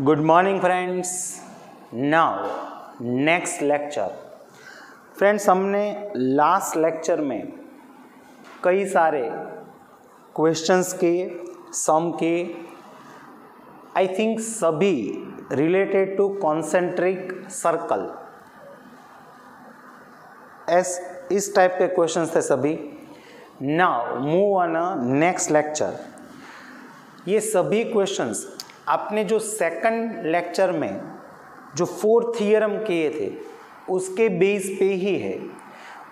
Good morning friends. Now next lecture. Friends हमने last lecture में कई सारे क्वेश्चंस के सम के आई थिंक सभी रिलेटेड टू कॉन्सेंट्रिक सर्कल इस टाइप के क्वेश्चंस थे सभी. Now move on next lecture. ये सभी क्वेश्चंस आपने जो सेकंड लेक्चर में जो 4 थियरम किए थे उसके बेस पे ही है.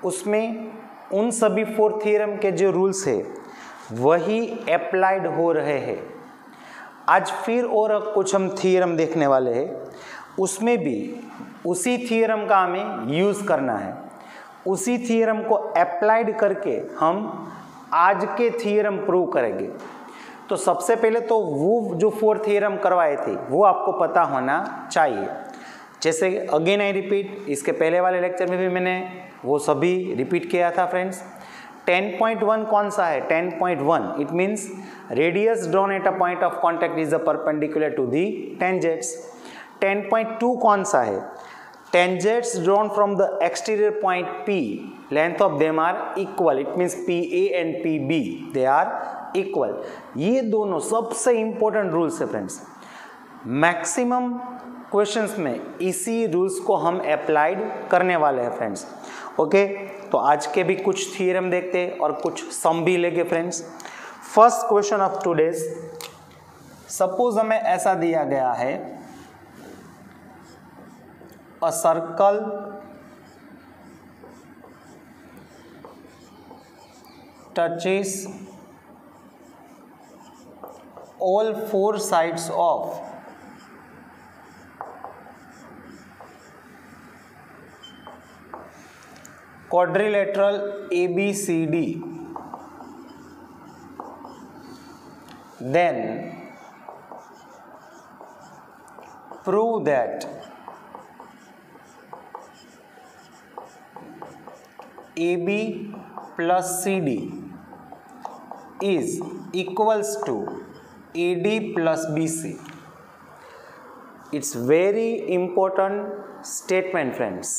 उसमें उन सभी 4 थियरम के जो रूल्स है वही अप्लाइड हो रहे हैं. आज फिर और कुछ हम थियरम देखने वाले हैं. उसमें भी उसी थियरम का हमें यूज़ करना है. उसी थियरम को अप्लाइड करके हम आज के थियरम प्रूव करेंगे. तो सबसे पहले तो वो जो 4 थियरम करवाए थे वो आपको पता होना चाहिए. जैसे अगेन आई रिपीट, इसके पहले वाले लेक्चर में भी मैंने वो सभी रिपीट किया था फ्रेंड्स. 10.1 कौन सा है? 10.1 it means radius drawn at a point of contact is a perpendicular to the tangents. 10.2 कौन सा है? Tangents drawn from the exterior point P, length of them are equal. It means PA and PB they are equal. ये दोनों सबसे important rules है friends. Maximum questions में इसी rules को हम अप्लाइड करने वाले हैं फ्रेंड्स. ओके, तो आज के भी कुछ थियरम देखते हैं और कुछ सम भी लेंगे friends. First question of today's, suppose हमें ऐसा दिया गया है, a circle touches all 4 sides of quadrilateral ABCD, then prove that AB plus CD is equals to AD plus BC. It's very important statement friends.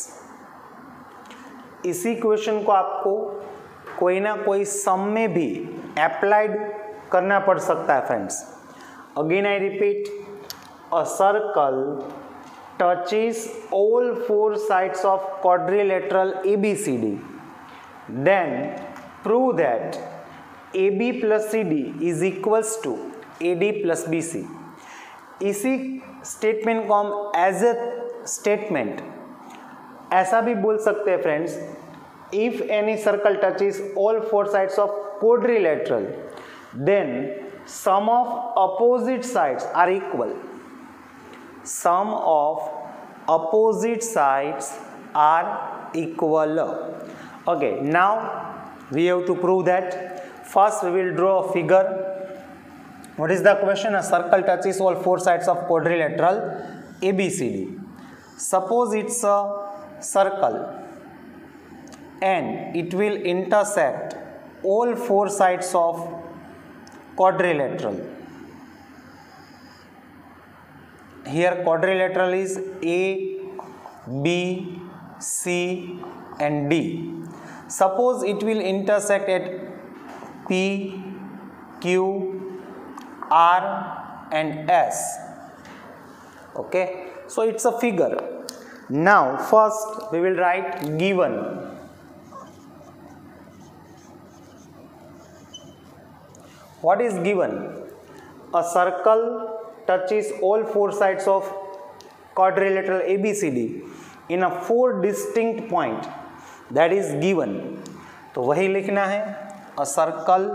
इसी question को आपको कोई ना कोई सम में भी अप्लाइड करना पड़ सकता है friends. Again I repeat, a circle touches all 4 sides of quadrilateral ABCD. Then prove that AB plus CD is equals to AD plus BC. इसी स्टेटमेंट को हम एज ए स्टेटमेंट ऐसा भी बोल सकते हैं friends, if any circle touches all 4 sides of quadrilateral then sum of opposite sides are equal. Sum of opposite sides are equal. Okay, now we have to prove that. First we will draw a figure. What is the question? A circle touches all 4 sides of quadrilateral ABCD. Suppose it's a circle and it will intersect all 4 sides of quadrilateral. Here quadrilateral is A, B, C and D. Suppose it will intersect at P, Q, R and S. Okay, so it's a figure. Now first we will write given. What is given? A circle touches all 4 sides of quadrilateral ABCD in a 4 distinct point. That is given. तो वही लिखना है, a circle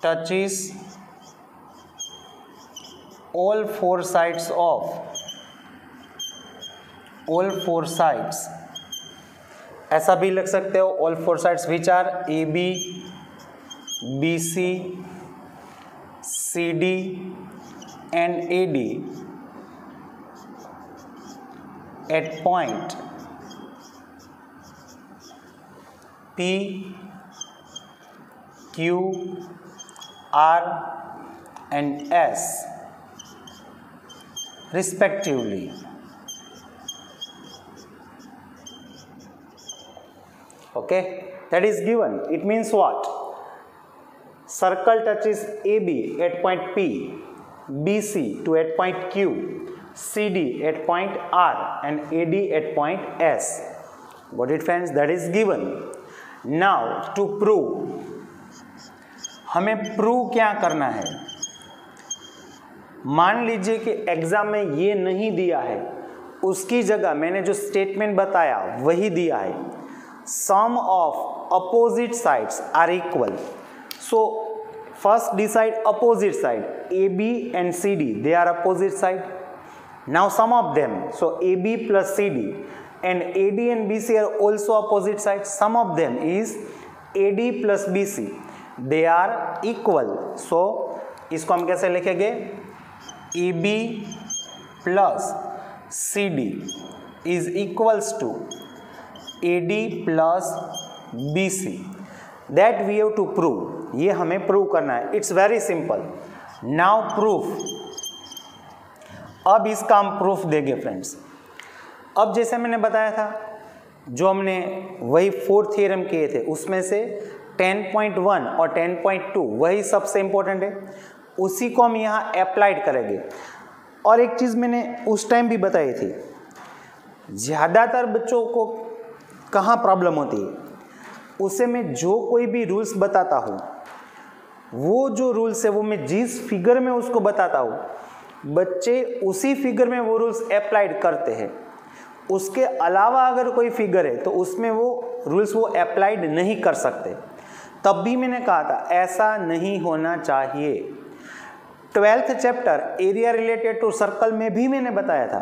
touches all 4 sides of ऐसा भी लिख सकते हो, all 4 sides which are AB, BC, CD and AD at point P, Q, R and S respectively. Okay, that is given. It means what? Circle touches AB at point P, BC to at point Q, CD at point R and AD at point S. Got it friends? That is given. Now to prove, हमें prove क्या करना है? मान लीजिए कि exam में ये नहीं दिया है, उसकी जगह मैंने जो स्टेटमेंट बताया वही दिया है. Sum of opposite sides are equal. So first decide opposite side. AB and CD, they are opposite side. Now sum of them. So AB plus CD and AD and BC are also opposite sides. Sum of them is AD plus BC. They are equal. So इसको हम कैसे लिखेंगे? AB plus CD is equals to AD plus BC. That we have to prove. ये हमें prove करना है. It's very simple. Now proof. अब इसका हम प्रूफ देंगे फ्रेंड्स. अब जैसे मैंने बताया था, जो हमने वही 4 थ्योरम किए थे उसमें से 10.1 और 10.2 वही सबसे इम्पोर्टेंट है, उसी को हम यहाँ अप्लाइड करेंगे. और एक चीज़ मैंने उस टाइम भी बताई थी, ज़्यादातर बच्चों को कहाँ प्रॉब्लम होती है, उसे मैं जो कोई भी रूल्स बताता हूँ, वो जो रूल्स है वो मैं जिस फिगर में उसको बताता हूँ, बच्चे उसी फिगर में वो रूल्स अप्लाइड करते हैं. उसके अलावा अगर कोई फिगर है तो उसमें वो रूल्स वो अप्लाइड नहीं कर सकते. तब भी मैंने कहा था ऐसा नहीं होना चाहिए. 12th chapter area related to circle में भी मैंने बताया था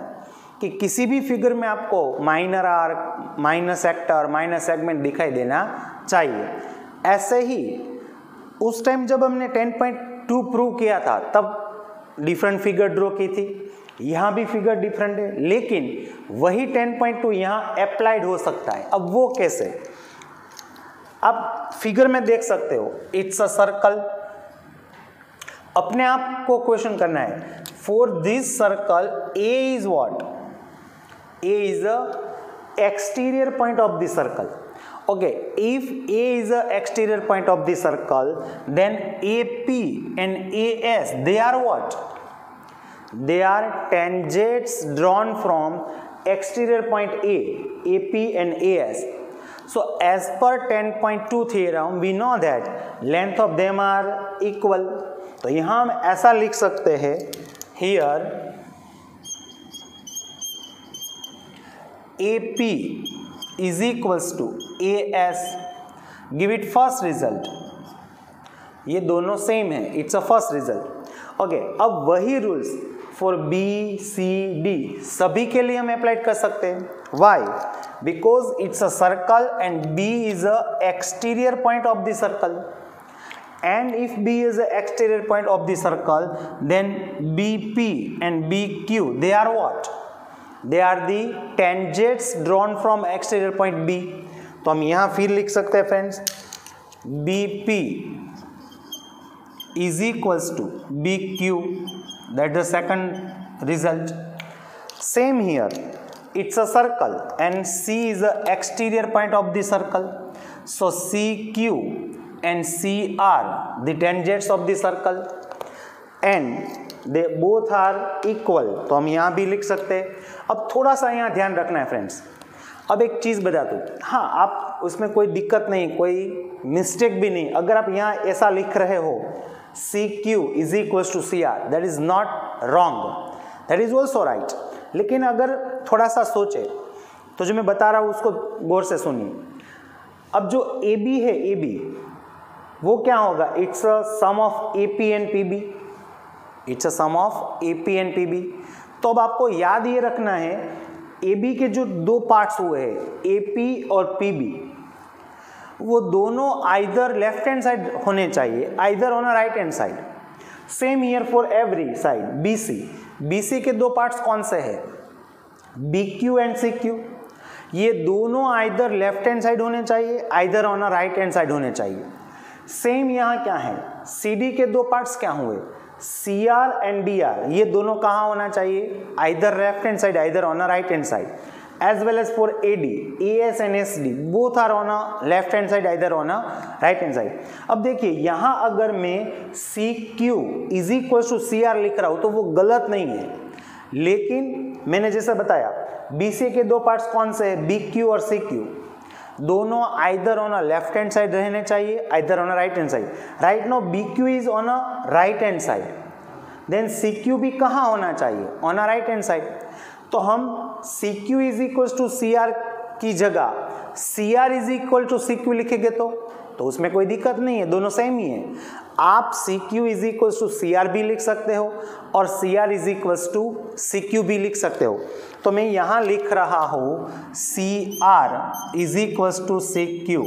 कि किसी भी फिगर में आपको minor arc, minor sector, minor segment दिखाई देना चाहिए. ऐसे ही उस टाइम जब हमने 10.2 प्रूव किया था तब डिफरेंट फिगर ड्रॉ की थी. यहाँ भी फिगर डिफरेंट है, लेकिन वही 10.2 यहाँ अप्लाइड हो सकता है. अब वो कैसे? आप फिगर में देख सकते हो, इट्स अ सर्कल. अपने आप को क्वेश्चन करना है, for this circle A is what? A is the exterior point of the circle. Okay, if A is the exterior point of the circle, then AP and AS, they are what? They are tangents drawn from exterior point A, AP and AS. So as per 10.2 theorem, we know that length of them are equal. तो यहाँ हम ऐसा लिख सकते हैं, here AP is equals to AS. Give it first result. ये दोनों same है, it's a first result. Okay, अब वही rules for B C D सभी के लिए हम अप्लाई कर सकते हैं. Why? Because it's a circle and B is a exterior point of the circle. And if B is the exterior point of the circle, then BP and BQ, they are what? They are the tangents drawn from exterior point B. तो हम यहाँ फिर लिख सकते हैं friends, BP is equals to BQ. That is the second result. Same here, it's a circle and C is the exterior point of the circle. So CQ and C are the tangents of the circle and they both are equal. तो हम यहाँ भी लिख सकते हैं. अब थोड़ा सा यहाँ ध्यान रखना है फ्रेंड्स. अब एक चीज़ बता दूँ, हाँ आप उसमें कोई दिक्कत नहीं, कोई मिस्टेक भी नहीं. अगर आप यहाँ ऐसा लिख रहे हो CQ is equals to CR, that is not wrong, that is also right. लेकिन अगर थोड़ा सा सोचे तो जो मैं बता रहा हूँ उसको गौर से सुनिए. अब जो AB है, AB वो क्या होगा? It's a sum of AP and PB. It's a sum of AP and PB. तो अब आपको याद ये रखना है, AB के जो दो पार्ट्स हुए हैं AP और PB, वो दोनों आइदर लेफ्ट हैंड साइड होने चाहिए, either on a right hand side. Same here for every side. BC, BC के दो पार्ट्स कौन से हैं? BQ and CQ. ये दोनों आइदर लेफ्ट हैंड साइड होने चाहिए, either on a right hand side होने चाहिए. सेम यहाँ क्या है, CD के दो पार्ट्स क्या हुए, CR एंड DR, ये दोनों कहाँ होना चाहिए, either left hand side either on a right hand side, as well as for AD, AS and SD both are on a left hand side either on a right hand side। अब देखिए यहाँ अगर मैं CQ is equals to CR लिख रहा हूँ तो वो गलत नहीं है, लेकिन मैंने जैसा बताया BC के दो पार्ट्स कौन से हैं, BQ और CQ, दोनों either on a left hand side रहने चाहिए either on a right hand side. Right now BQ is on a right hand side, then CQ भी कहाँ होना चाहिए, on a right hand side. तो हम CQ is equal to CR की जगह CR is equal to CQ लिखेंगे तो उसमें कोई दिक्कत नहीं है, दोनों सेम ही है। आप CQ is equal to CR भी लिख सकते हो और CR is equal to CQ भी लिख सकते हो। तो मैं यहाँ लिख रहा हूँ CR is equal to CQ।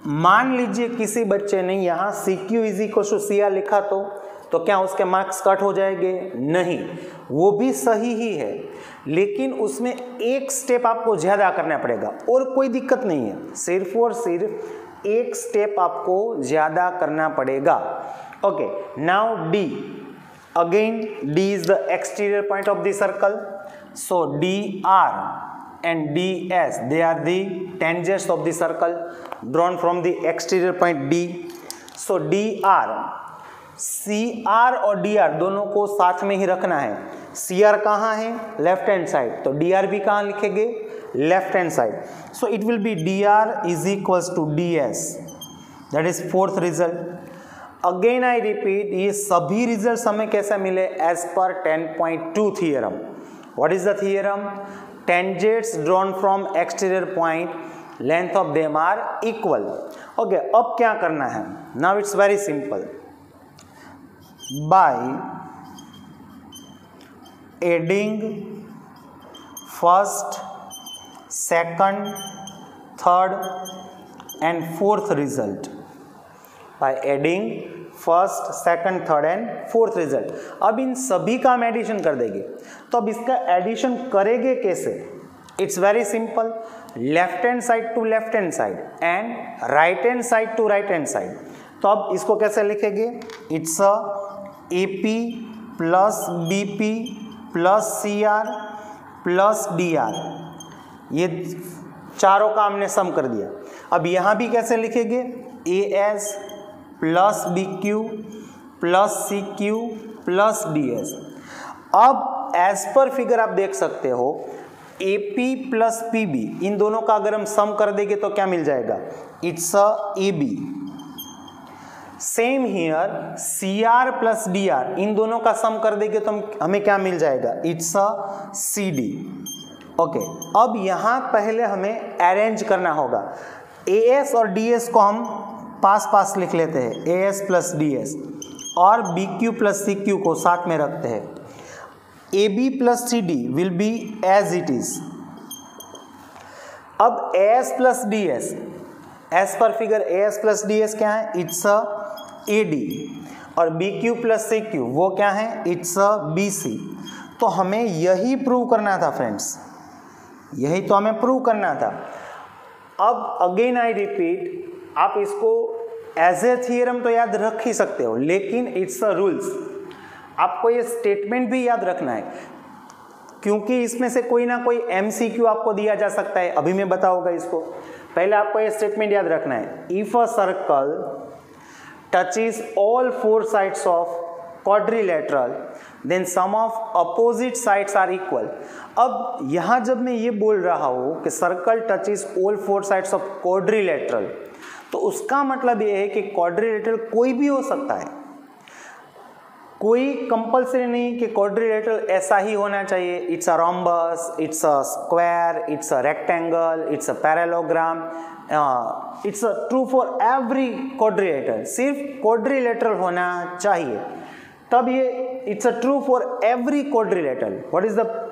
मान लीजिए किसी बच्चे ने यहाँ CQ is equal to CR लिखा तो क्या उसके मार्क्स कट हो जाएंगे, नहीं, वो भी सही ही है, लेकिन उसमें एक स्टेप आपको ज़्यादा करना पड़ेगा और कोई दिक्कत नहीं है, सिर्फ और सिर्फ एक स्टेप आपको ज़्यादा करना पड़ेगा। Okay, now D, again D is the exterior point of the circle, so DR and DS they are the tangents of the circle drawn from the exterior point D। so DR, CR और DR दोनों को साथ में ही रखना है। CR कहाँ है, left hand side, तो DR भी कहाँ लिखेंगे, left hand side. So it will be DR is equals to DS, that is fourth result. Again I repeat, ये सभी रिजल्ट हमें कैसे मिले, as per 10.2 theorem. What is the theorem, tangents drawn from exterior point length of them are equal. Okay, अब क्या करना है, now it's very simple, by adding first, second, third and fourth result, by adding first, second, third and fourth result. अब इन सभी का हम addition कर देंगे, तो अब इसका एडिशन करेंगे कैसे, it's very simple, left hand side to left hand side and right hand side to right hand side. तो अब इसको कैसे लिखेंगे, it's a AP plus BP plus CR plus DR, ये चारों का हमने सम कर दिया। अब यहाँ भी कैसे लिखेंगे, AS plus BQ plus CQ plus DS। अब एज पर फिगर आप देख सकते हो, AP प्लस PB, इन दोनों का अगर हम सम कर देंगे तो क्या मिल जाएगा, it's a AB। Same here CR plus DR, इन दोनों का सम कर देंगे तो हमें क्या मिल जाएगा, इट्स अ CD। ओके, अब यहाँ पहले हमें अरेंज करना होगा, AS और DS को हम पास पास लिख लेते हैं, AS प्लस DS, और BQ प्लस CQ को साथ में रखते हैं। AB plus CD will be as it is. अब AS plus DS, as per figure AS plus DS क्या है, इट्स अ AD, और BQ प्लस CQ वो क्या है, इट्स अ BC। तो हमें यही प्रूव करना था फ्रेंड्स, यही तो हमें प्रूव करना था। अब अगेन आई रिपीट, आप इसको एज ए थियरम तो याद रख ही सकते हो, लेकिन इट्स अ रूल्स, आपको ये स्टेटमेंट भी याद रखना है, क्योंकि इसमें से कोई ना कोई MCQ आपको दिया जा सकता है, अभी मैं बताऊंगा इसको। पहले आपको ये स्टेटमेंट याद रखना है, if a circle touches all four sides of quadrilateral then sum of opposite sides are equal। अब यहाँ जब मैं ये बोल रहा हूँ कि circle touches all four sides of quadrilateral, तो उसका मतलब ये है कि क्वाड्रिलेटरल कोई भी हो सकता है, कोई कंपल्सरी नहीं कि क्वाड्रिलेटरल ऐसा ही होना चाहिए, it's a rhombus, it's a square, it's a rectangle, it's a parallelogram, it's true for every quadrilateral, सिर्फ क्वाड्रिलेटरल होना चाहिए, तब ये it's a true for every quadrilateral. What is the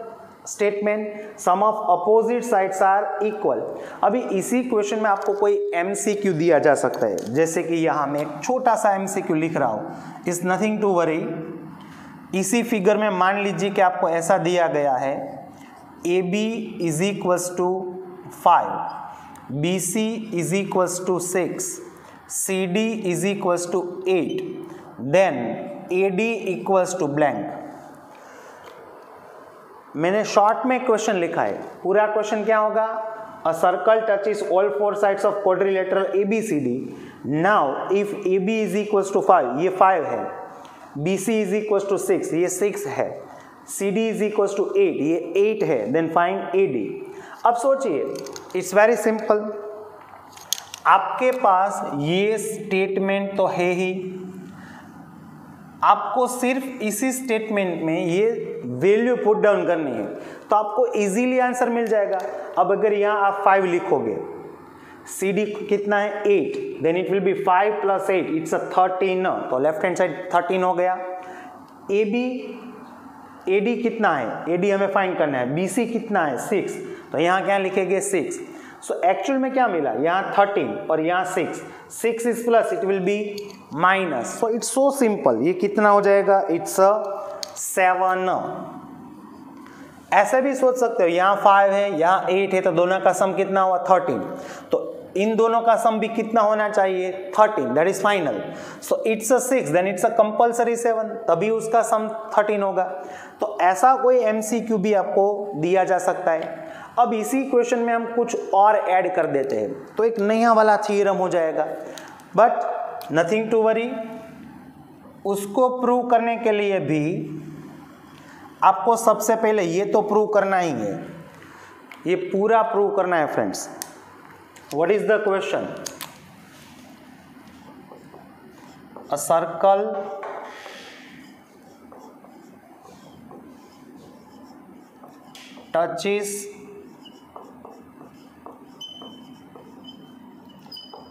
statement, sum of opposite sides are equal. अभी इसी question में आपको कोई MCQ दिया जा सकता है, जैसे कि यहाँ मैं एक छोटा सा MCQ लिख रहा हूँ, इज नथिंग टू वरी। इसी फिगर में मान लीजिए कि आपको ऐसा दिया गया है, AB is equals to 5, BC is equals to 6, CD is equals to 8, then AD equals to blank. मैंने शॉर्ट में क्वेश्चन लिखा है, पूरा क्वेश्चन क्या होगा? A circle touches all four sides of quadrilateral ABCD. Now if AB is equals to 5, ये 5 है, BC is equals to 6, ये 6 है, CD is equals to 8, ये 8 है, then find AD. अब सोचिए, इट्स वेरी सिंपल, आपके पास ये स्टेटमेंट तो है ही, आपको सिर्फ इसी स्टेटमेंट में ये वैल्यू पुट डाउन करनी है, तो आपको इजीली आंसर मिल जाएगा. अब अगर यहाँ आप 5 लिखोगे, CD कितना है 8, then it will be 5 + 8, it's 13, तो लेफ्ट हैंड साइड 13 हो गया. AD कितना है? AD हमें फाइंड करना है. BC कितना है? 6, तो यहाँ क्या लिखेंगे 6. सो एक्चुअल में क्या मिला? यहाँ 13 और यहाँ 6. 6 is plus, it will be minus. So it's so simple. ये कितना हो जाएगा? इट्स 7. ऐसे भी सोच सकते हो, यहाँ 5 है, यहाँ 8 है, तो दोनों का सम कितना हुआ? 13. तो इन दोनों का सम भी कितना होना चाहिए? 13. That is final. So it's 6, then it's compulsory 7, तभी उसका सम 13 होगा. तो ऐसा कोई MCQ भी आपको दिया जा सकता है. अब इसी क्वेश्चन में हम कुछ और ऐड कर देते हैं, तो एक नया वाला थ्योरम हो जाएगा. बट नथिंग टू वरी, उसको प्रूव करने के लिए भी आपको सबसे पहले ये तो प्रूव करना ही है, ये पूरा प्रूव करना है friends. What is the question? A circle touches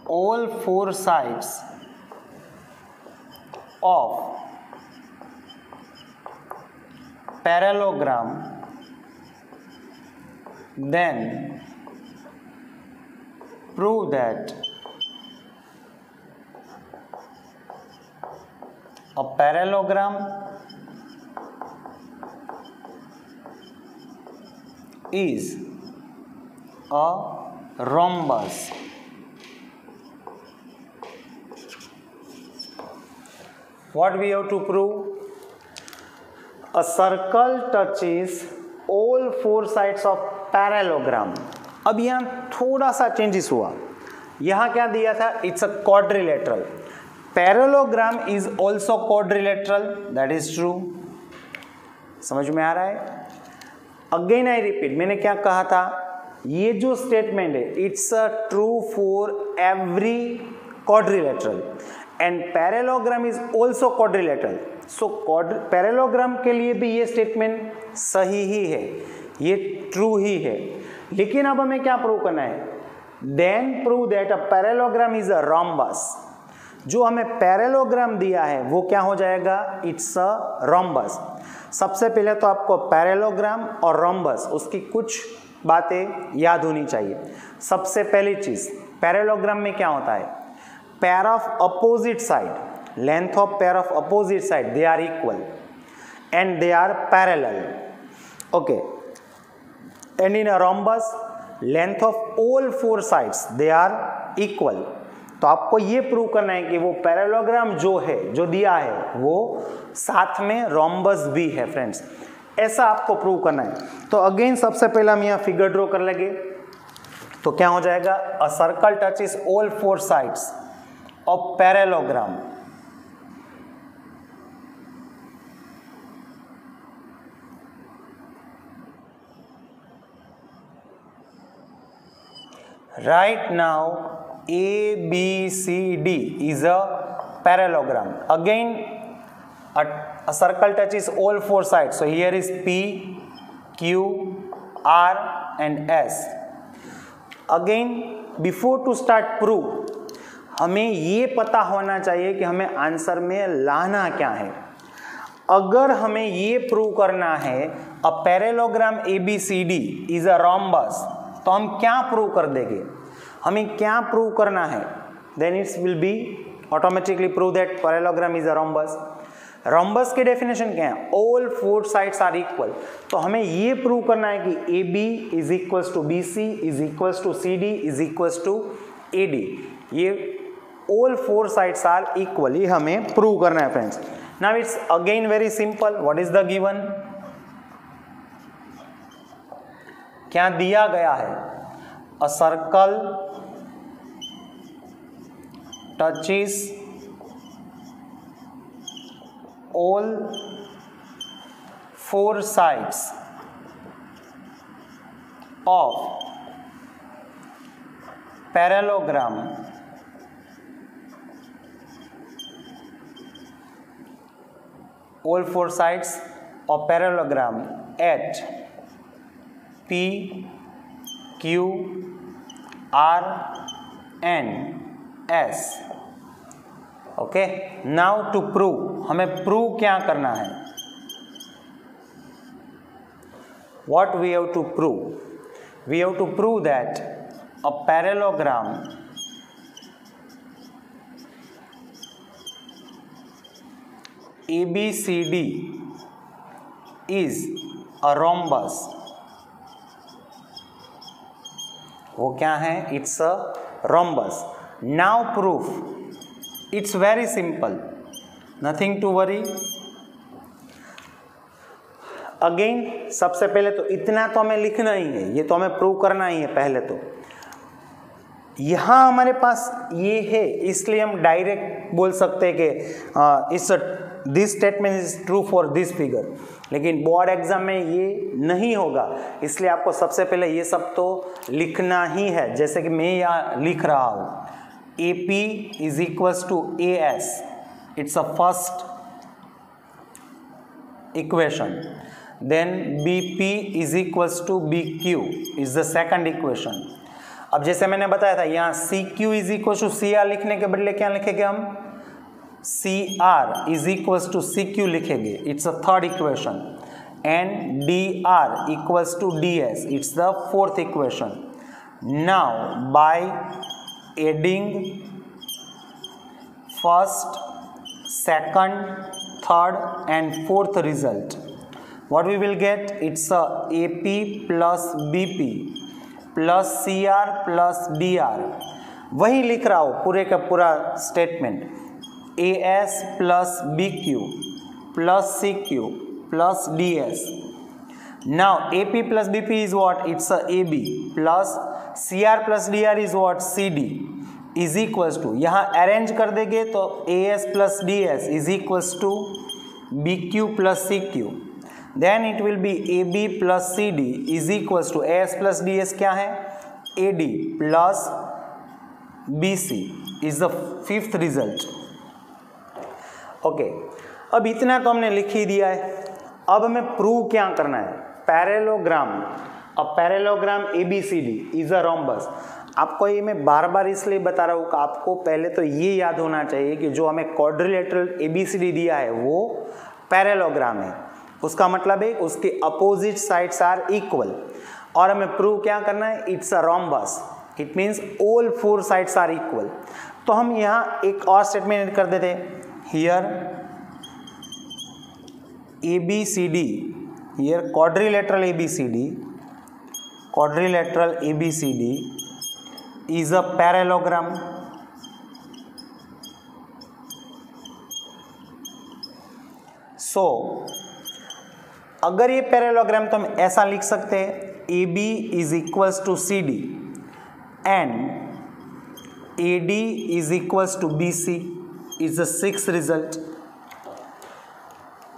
all four sides of parallelogram, then prove that a parallelogram is a rhombus. What we have to prove? A circle touches all four sides of parallelogram. अब यहाँ थोड़ा सा changes हुआ. यहाँ क्या दिया था? It's a quadrilateral. Parallelogram is also quadrilateral. That is true. समझ में आ रहा है? अगेन आई रिपीट, मैंने क्या कहा था? ये जो स्टेटमेंट है, it's a true for every quadrilateral and parallelogram is also quadrilateral. So parallelogram के लिए भी ये स्टेटमेंट सही ही है, ये ट्रू ही है. लेकिन अब हमें क्या प्रूव करना है? Then prove that a parallelogram is a rhombus. जो हमें पैरेललोग्राम दिया है वो क्या हो जाएगा? It's a rhombus. सबसे पहले तो आपको पैरेललोग्राम और रोम्बस, उसकी कुछ बातें याद होनी चाहिए. सबसे पहली चीज, पैरेललोग्राम में क्या होता है? Pair of opposite side, length of pair of opposite side, they are equal and they are parallel. Okay. And in a rhombus, length of all four sides they are equal. तो आपको ये prove करना है कि वो parallelogram जो है, जो दिया है, वो साथ में रोम्बस भी है फ्रेंड्स. ऐसा आपको प्रूव करना है. तो अगेन सबसे पहले हम यहाँ फिगर ड्रॉ कर लेंगे. तो क्या हो जाएगा? A circle touches all four sides of parallelogram. Right now ABCD is a parallelogram. Again, a circle touches all four sides. So here is P, Q, R and S. Again, before to start proof, हमें ये पता होना चाहिए कि हमें answer में लाना क्या है. अगर हमें ये प्रूव करना है a parallelogram ABCD is a rhombus, तो हम क्या प्रूव कर देंगे? हमें क्या प्रूव करना है? Then it's will be automatically prove that parallelogram is a rhombus. Rhombus की डेफिनेशन क्या है? All four sides are equal. तो हमें ये प्रूव करना है कि AB is equals to BC is equals to CD is equals to AD. ये all four sides are equal, ये हमें प्रूव करना है friends. Now it's again very simple, what is the given, क्या दिया गया है, a circle touches all four sides of parallelogram all four sides of parallelogram at P, Q, R and S। Okay, now to prove, हमें prove क्या करना है, what we have to prove, we have to prove that a parallelogram ABCD is a rhombus। वो क्या है, it's a rhombus। Now proof, it's very simple, nothing to worry. Again सबसे पहले तो इतना तो हमें लिखना ही है, ये तो हमें प्रूव करना ही है। पहले तो यहाँ हमारे पास ये है, इसलिए हम डायरेक्ट बोल सकते हैं कि इस this statement is true for this figure, लेकिन बोर्ड एग्जाम में ये नहीं होगा, इसलिए आपको सबसे पहले ये सब तो लिखना ही है। जैसे कि मैं यहाँ लिख रहा हूँ, A P is equals to A S, it's a first equation. Then B P is equals to B Q is the second equation. अब जैसे मैंने बताया था, यहाँ C Q is equal to C R लिखने के बदले क्या लिखेंगे हम, C R is equals to C Q लिखेंगे, it's a third equation. And D R equals to D S, it's the fourth equation. Now by adding first, second, third and fourth result, what we will get, it's a AP plus BP plus CR plus DR। वही लिख रहा हूँ पूरे का पूरा statement, AS plus BQ plus CQ plus DS। now AP plus BP is what, it's a AB plus CR plus DR is what, CD is equals to, यहाँ arrange कर देंगे तो AS plus DS is equals to BQ plus CQ, then it will be AB plus CD is equals to AS plus DS क्या है, AD plus BC is the fifth result। Okay, अब इतना तो हमने लिख ही दिया है, अब हमें प्रूव क्या करना है, parallelogram, a parallelogram ABCD is a rhombus. आपको ये मैं बार बार इसलिए बता रहा हूँ कि आपको पहले तो ये याद होना चाहिए कि जो हमें क्वाड्रिलेटरल ABCD दिया है वो पैरेललोग्राम है, उसका मतलब है उसके अपोजिट साइड्स आर इक्वल, और हमें प्रूव क्या करना है, it's a rhombus, it means all four sides are equal. तो हम यहाँ एक और स्टेटमेंट कर देते हैं, here ABCD, here quadrilateral ABCD is a parallelogram. So अगर ये पैरेललोग्राम तो हम ऐसा लिख सकते हैं, AB is equals to CD and AD is equals to BC is the sixth result.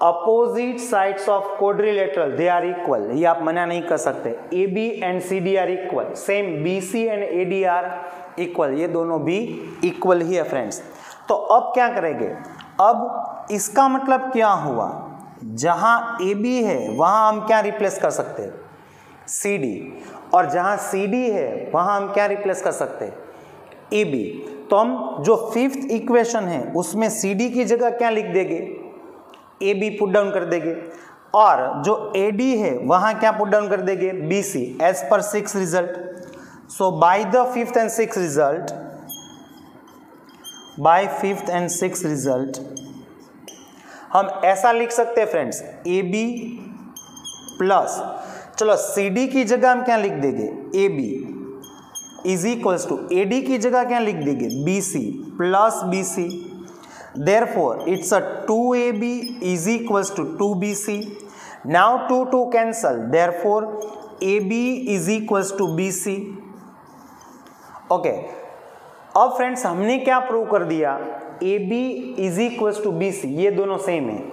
Opposite sides of quadrilateral they are equal, ये आप मना नहीं कर सकते, AB and CD are equal, same BC and AD are equal, ये दोनों भी equal ही है फ्रेंड्स। तो अब क्या करेंगे, अब इसका मतलब क्या हुआ, जहां AB है वहां हम क्या रिप्लेस कर सकते हैं, CD, और जहां CD है वहां हम क्या रिप्लेस कर सकते हैं, AB। तो हम जो फिफ्थ इक्वेशन है उसमें CD की जगह क्या लिख देंगे, AB पुट डाउन कर देंगे, और जो AD है वहां क्या पुट डाउन कर देंगे, BC, as per six result. So by the fifth and six result, by fifth and six result हम ऐसा लिख सकते हैं फ्रेंड्स, AB प्लस, चलो CD की जगह हम क्या लिख देंगे, AB is equals to AD की जगह क्या लिख देंगे BC plus BC, therefore it's a 2AB is equals to 2BC. Now 2 cancel, therefore AB is equals to BC. Okay, अब फ्रेंड्स हमने क्या प्रूव कर दिया, AB is equals to BC, ये दोनों सेम है.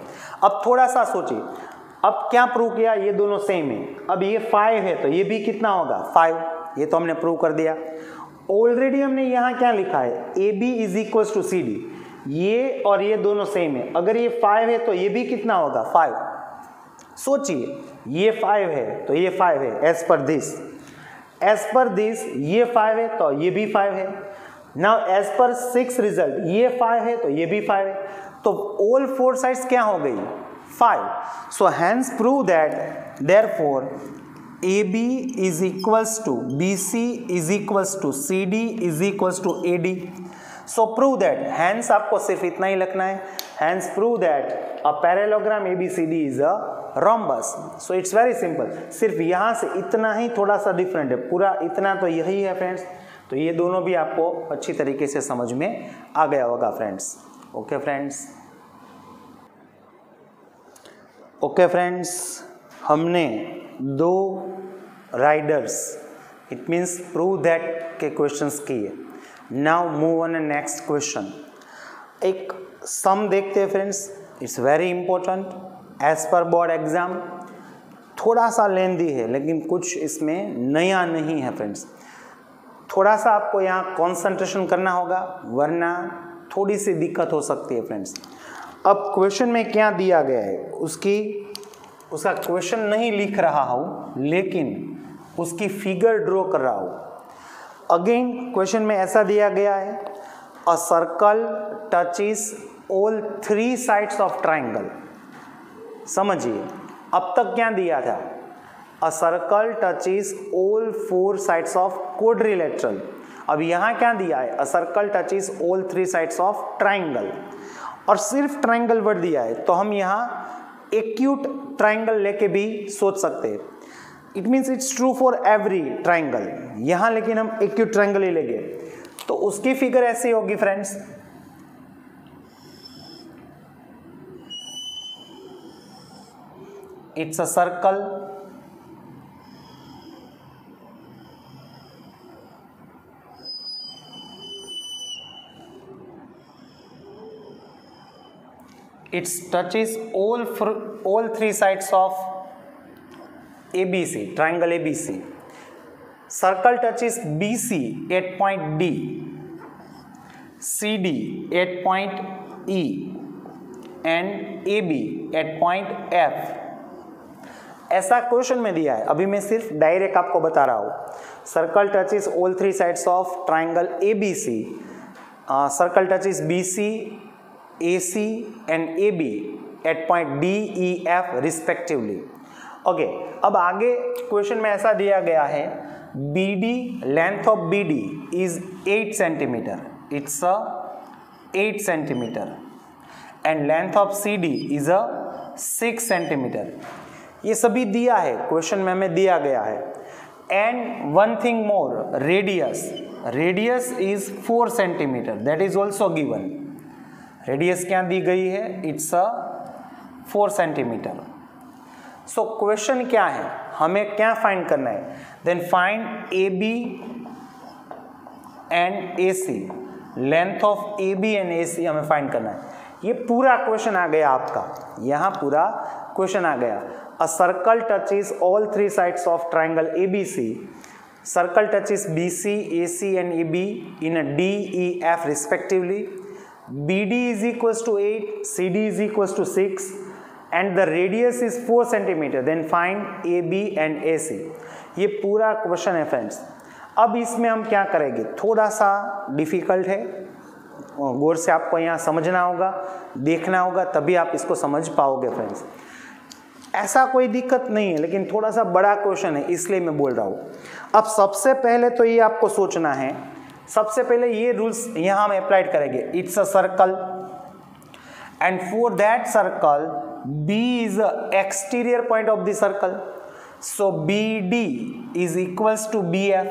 अब थोड़ा सा सोचिए, अब क्या प्रूव किया, ये दोनों सेम है. अब ये 5 है तो ये भी कितना होगा 5, ये तो हमने प्रूव कर दिया. ऑलरेडी हमने यहाँ क्या लिखा है, AB is equals to CD, ये और ये दोनों सेम है. अगर ये 5 है तो ये भी कितना होगा 5. सोचिए, ये 5 है तो ये 5 है एज पर दिस, ये 5 है तो ये भी 5 है. नाउ एज पर 6 रिजल्ट, ये 5 है तो ये भी 5 है, तो ऑल 4 साइड्स क्या हो गई 5. So hence prove that therefore AB is equals to BC is equals to CD is equals to AD. So prove that, hence आपको सिर्फ इतना ही लिखना है, hence prove that a parallelogram ABCD is a rhombus. So it's very simple, सिर्फ यहाँ से इतना ही थोड़ा सा डिफरेंट है, पूरा इतना तो यही है फ्रेंड्स. तो ये दोनों भी आपको अच्छी तरीके से समझ में आ गया होगा फ्रेंड्स. ओके फ्रेंड्स, हमने 2 riders it means prove that के क्वेश्चंस किए. Now move on next question. एक सम देखते हैं friends, it's very important as per board exam. थोड़ा सा लेंदी है लेकिन कुछ इसमें नया नहीं है फ्रेंड्स. थोड़ा सा आपको यहाँ कंसंट्रेशन करना होगा वरना थोड़ी सी दिक्कत हो सकती है फ्रेंड्स. अब क्वेश्चन में क्या दिया गया है उसका क्वेश्चन नहीं लिख रहा हूँ लेकिन उसकी फिगर ड्रॉ कर रहा हूँ. अगेन क्वेश्चन में ऐसा दिया गया है, a circle touches all 3 sides of triangle. समझिए, अब तक क्या दिया था, a circle touches all 4 sides of quadrilateral. अब यहाँ क्या दिया है, a circle touches all 3 sides of triangle, और सिर्फ ट्राइंगल वर्ड दिया है तो हम यहाँ एक्यूट ट्राइंगल लेके भी सोच सकते हैं. It means it's true for every triangle. यहाँ लेकिन हम एक्यूट ट्राइंगल ही लेंगे तो उसकी फिगर ऐसी होगी friends, it's a circle it touches all 3 sides of ABC, triangle ABC. Circle touches BC at point D, CD at point E and AB at point F. ऐसा question में दिया है, अभी मैं सिर्फ डायरेक्ट आपको बता रहा हूँ. Circle touches all 3 sides of triangle ABC, circle touches BC, AC and AB at point D, E, F respectively. Okay, अब आगे क्वेश्चन में ऐसा दिया गया है, BD, length of BD is 8 centimetre, it's 8 centimetre, and length of CD is 6 centimetre. ये सभी दिया है क्वेश्चन में, हमें दिया गया है. And one thing more, radius is 4 centimetre, that is also given. Radius क्या दी गई है, इट्स 4 सेंटीमीटर. सो क्वेश्चन क्या है, हमें क्या फाइंड करना है, then find AB and AC, length of AB and AC हमें फाइंड करना है. ये पूरा क्वेश्चन आ गया आपका, यहाँ पूरा क्वेश्चन आ गया. A circle touches all 3 sides of triangle ABC, circle touches BC, AC and AB in D, E, F respectively. BD is equals to 8, CD is equals to 6 and the radius is 4 centimeter. Then find AB and AC. ये पूरा question है friends. अब इसमें हम क्या करेंगे, थोड़ा सा डिफिकल्ट है, गौर से आपको यहाँ समझना होगा, देखना होगा, तभी आप इसको समझ पाओगे फ्रेंड्स. ऐसा कोई दिक्कत नहीं है लेकिन थोड़ा सा बड़ा क्वेश्चन है इसलिए मैं बोल रहा हूँ. अब सबसे पहले तो ये आपको सोचना है, सबसे पहले ये रूल्स यहाँ हम अप्लाइड करेंगे. It's a circle and for that circle B is exterior point of the circle, so BD is equals to BF.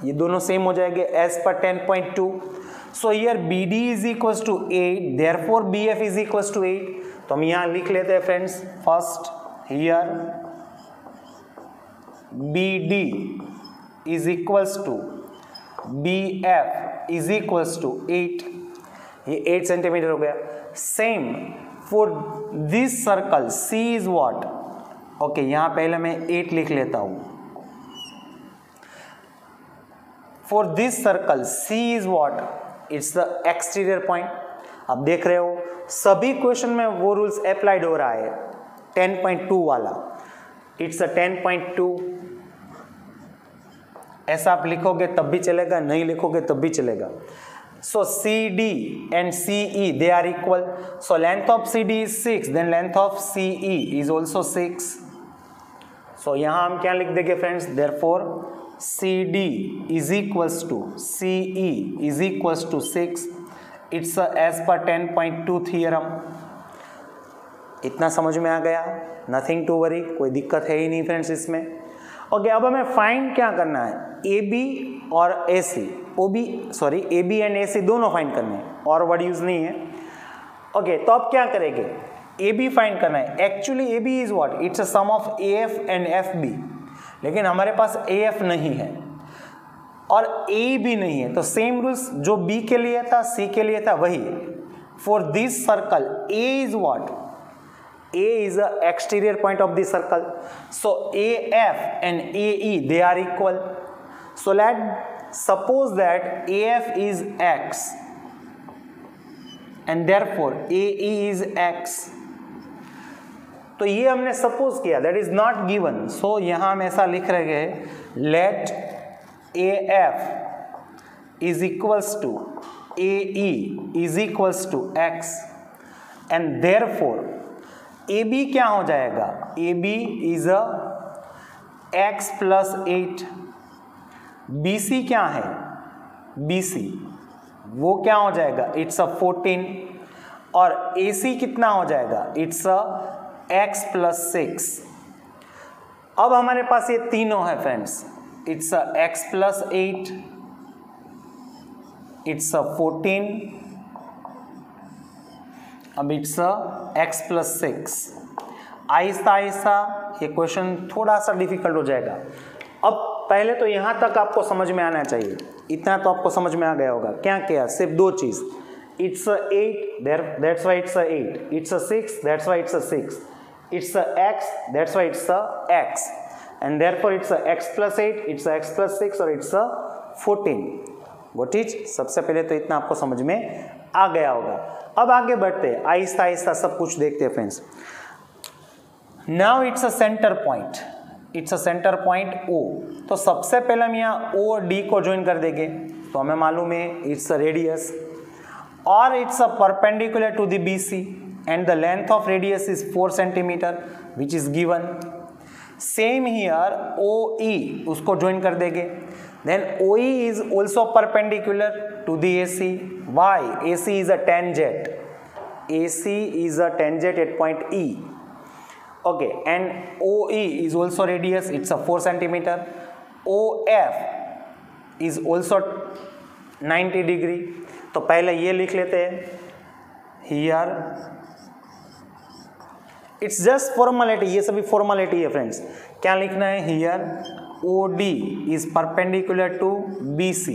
ये दोनों सेम हो जाएंगे as per 10.2. So here BD is equals to 8, therefore BF is equals to 8. तो हम यहाँ लिख लेते हैं friends, first here BD is equals to BF is equals to 8. ये 8 सेंटीमीटर हो गया. Same for this circle C is what. Okay, यहां पहले मैं 8 लिख लेता हूं. For this circle C is what, it's the exterior point. अब देख रहे हो सभी क्वेश्चन में वो रूल्स अप्लाइड हो रहा है. 10.2 वाला, इट्स अ 10.2. ऐसा आप लिखोगे तब भी चलेगा, नहीं लिखोगे तब भी चलेगा. So CD and CE they are equal. So length of CD is 6, then length of CE is also 6. So यहाँ हम क्या लिख देंगे friends, therefore CD is equals to CE is equals to 6. It's as per 10.2 theorem. इतना समझ में आ गया, नथिंग टू वरी, कोई दिक्कत है ही नहीं फ्रेंड्स इसमें. ओके, अब हमें फाइंड क्या करना है, AB और AC, AB एंड AC दोनों फाइंड करने हैं, और वर्ड यूज नहीं है. ओके, तो अब क्या करेंगे, AB फाइंड करना है. Actually AB is what, it's a sum of AF and FB, लेकिन हमारे पास AF नहीं है और A भी नहीं है. तो सेम रूल्स जो B के लिए था C के लिए था वही. For this circle A is what, A is the exterior point of the circle. So AF and AE they are equal. So let's suppose that AF is X and therefore AE is X. तो ये हमने suppose किया, that is not given. So यहाँ हम ऐसा लिख रहे हैं, let AF is equals to AE is equals to X and therefore AB क्या हो जाएगा, AB is a x plus 8. BC क्या है, BC वो क्या हो जाएगा, इट्स अ 14. और AC कितना हो जाएगा, इट्स अ x प्लस 6. अब हमारे पास ये तीनों है friends, it's a x plus 8, it's a 14, अब it's x plus 6. Aahista Aahista ये क्वेश्चन थोड़ा सा डिफिकल्ट हो जाएगा. अब पहले तो यहाँ तक आपको समझ में आना चाहिए, इतना तो आपको समझ में आ गया होगा. क्या किया, सिर्फ दो चीज़, it's 8 that's why it's 8, it's 6 that's why it's 6, it's x that's why it's x, and therefore it's x plus 8, it's x plus 6 और इट्स 14. व्हाट इज, सबसे पहले तो इतना आपको समझ में आ गया होगा. अब आगे बढ़ते हैं, आहिस्ता आहिस्ता सब कुछ देखते हैं friends. Now it's a centre point, it's a centre point O. तो सबसे पहले हम यहाँ O और D को ज्वाइन कर देंगे. तो हमें मालूम है इट्स अ रेडियस और it's a perpendicular to the BC and the length of radius is 4 centimetre which is given. Same here OE उसको ज्वाइन कर देंगे. Then OE is also perpendicular to the AC. Why? AC is a tangent. AC is a tangent at point E. Okay, and OE is also radius. It's a 4 centimeter. OF is also 90 degree. तो पहले ये लिख लेते हैं. Here it's just formality. ये सभी formality है friends. क्या लिखना है here? OD is perpendicular to BC,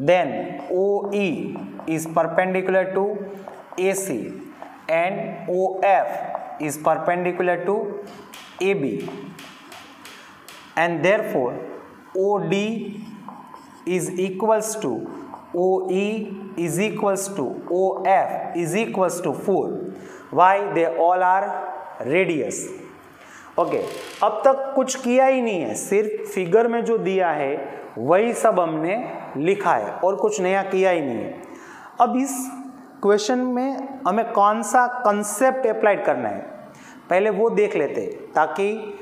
then OE is perpendicular to AC and OF is perpendicular to AB, and therefore OD is equals to OE is equals to OF is equals to 4. Why? They all are radius. Okay, अब तक कुछ किया ही नहीं है, सिर्फ figure में जो दिया है वही सब हमने लिखा है और कुछ नया किया ही नहीं है. अब इस क्वेश्चन में हमें कौन सा कंसेप्ट अप्लाइड करना है पहले वो देख लेते हैं, ताकि